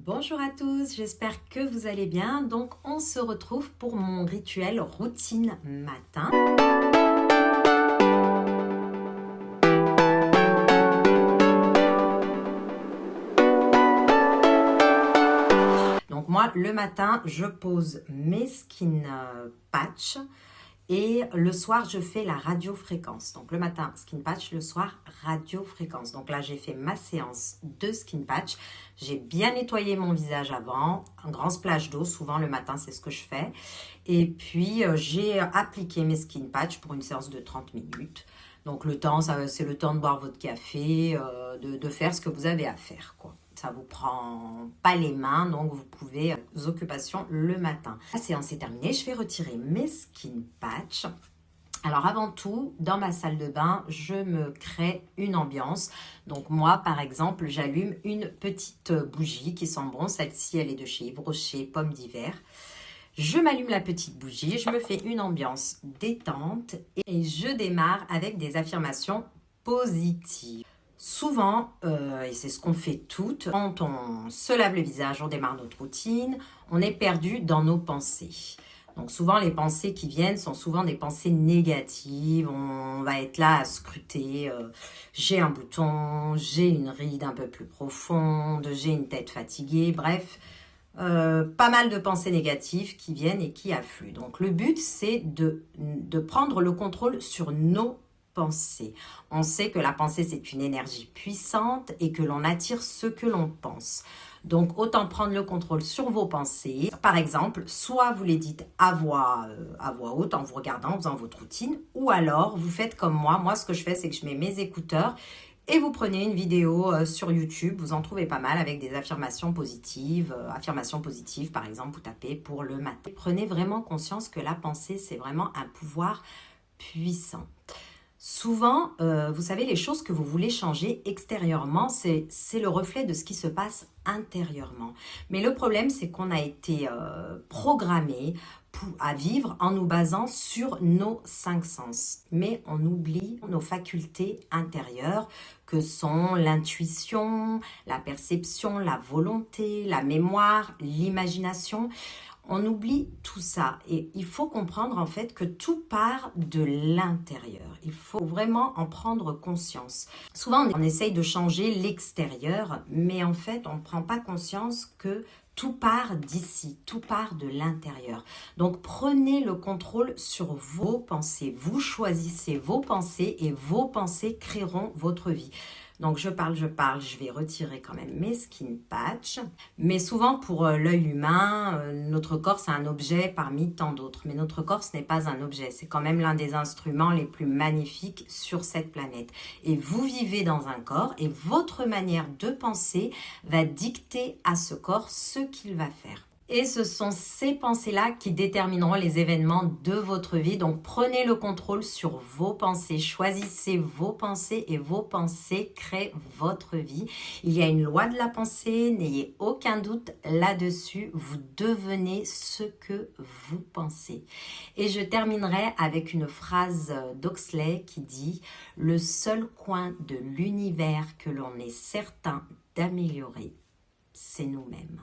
Bonjour à tous, j'espère que vous allez bien. Donc on se retrouve pour mon rituel routine matin. Donc moi le matin je pose mes skin patch et le soir je fais la radiofréquence. Donc le matin skin patch, le soir radiofréquence. Donc là j'ai fait ma séance de skin patch. J'ai bien nettoyé mon visage avant, un grand splash d'eau, souvent le matin c'est ce que je fais. Et puis j'ai appliqué mes skin patch pour une séance de 30 minutes. Donc le temps, c'est le temps de boire votre café, de faire ce que vous avez à faire, quoi. Ça vous prend pas les mains, donc vous pouvez vos occupations le matin. La séance est terminée, je vais retirer mes skin patch. Alors avant tout, dans ma salle de bain, je me crée une ambiance. Donc moi, par exemple, j'allume une petite bougie qui sent bon. Celle-ci, elle est de chez Yves Rocher, pomme d'hiver. Je m'allume la petite bougie, je me fais une ambiance détente et je démarre avec des affirmations positives. Souvent, et c'est ce qu'on fait toutes, quand on se lave le visage, on démarre notre routine, on est perdu dans nos pensées. Donc souvent, les pensées qui viennent sont souvent des pensées négatives. On va être là à scruter. J'ai un bouton, j'ai une ride un peu plus profonde, j'ai une tête fatiguée. Bref, pas mal de pensées négatives qui viennent et qui affluent. Donc le but, c'est de prendre le contrôle sur nos pensée. On sait que la pensée, c'est une énergie puissante et que l'on attire ce que l'on pense. Donc, autant prendre le contrôle sur vos pensées. Par exemple, soit vous les dites à voix haute en vous regardant, en faisant votre routine, ou alors vous faites comme moi. Moi, ce que je fais, c'est que je mets mes écouteurs et vous prenez une vidéo sur YouTube. Vous en trouvez pas mal avec des affirmations positives. Affirmations positives, par exemple, vous tapez pour le matin. Prenez vraiment conscience que la pensée, c'est vraiment un pouvoir puissant. Souvent, vous savez, les choses que vous voulez changer extérieurement, c'est le reflet de ce qui se passe intérieurement. Mais le problème, c'est qu'on a été programmé à vivre en nous basant sur nos 5 sens. Mais on oublie nos facultés intérieures que sont l'intuition, la perception, la volonté, la mémoire, l'imagination. On oublie tout ça et il faut comprendre en fait que tout part de l'intérieur. Il faut vraiment en prendre conscience. Souvent, on essaye de changer l'extérieur, mais en fait, on ne prend pas conscience que tout part d'ici, tout part de l'intérieur. Donc, prenez le contrôle sur vos pensées. Vous choisissez vos pensées et vos pensées créeront votre vie. Donc, je parle, je vais retirer quand même mes skin patch. Mais souvent, pour l'œil humain, notre corps, c'est un objet parmi tant d'autres. Mais notre corps, ce n'est pas un objet. C'est quand même l'un des instruments les plus magnifiques sur cette planète. Et vous vivez dans un corps et votre manière de penser va dicter à ce corps ce qu'il va faire. Et ce sont ces pensées-là qui détermineront les événements de votre vie. Donc, prenez le contrôle sur vos pensées. Choisissez vos pensées et vos pensées créent votre vie. Il y a une loi de la pensée, n'ayez aucun doute là-dessus. Vous devenez ce que vous pensez. Et je terminerai avec une phrase d'Huxley qui dit « Le seul coin de l'univers que l'on est certain d'améliorer, c'est nous-mêmes. »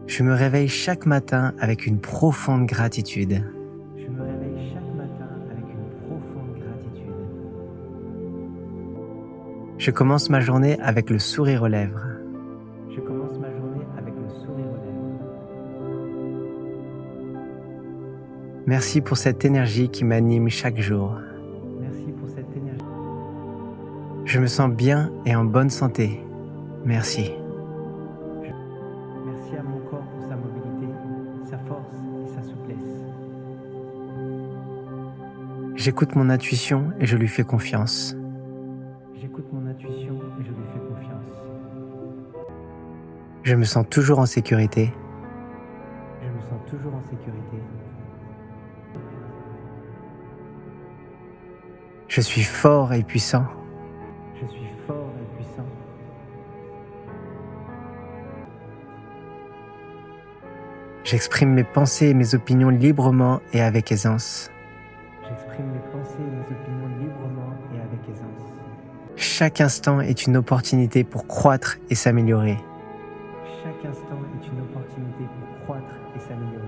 Je me réveille chaque matin avec une profonde gratitude. Je me réveille chaque matin avec une profonde gratitude. Je commence ma journée avec le sourire aux lèvres. Je commence ma journée avec le sourire aux lèvres. Merci pour cette énergie qui m'anime chaque jour. Merci pour cette énergie. Je me sens bien et en bonne santé. Merci. Merci à mon corps pour sa mobilité, sa force et sa souplesse. J'écoute mon intuition et je lui fais confiance. J'écoute mon intuition et je lui fais confiance. Je me sens toujours en sécurité. Je me sens toujours en sécurité. Je suis fort et puissant. Je suis fort et puissant. J'exprime mes pensées et mes opinions librement et avec aisance. J'exprime mes pensées et mes opinions librement et avec aisance. Chaque instant est une opportunité pour croître et s'améliorer. Chaque instant est une opportunité pour croître et s'améliorer.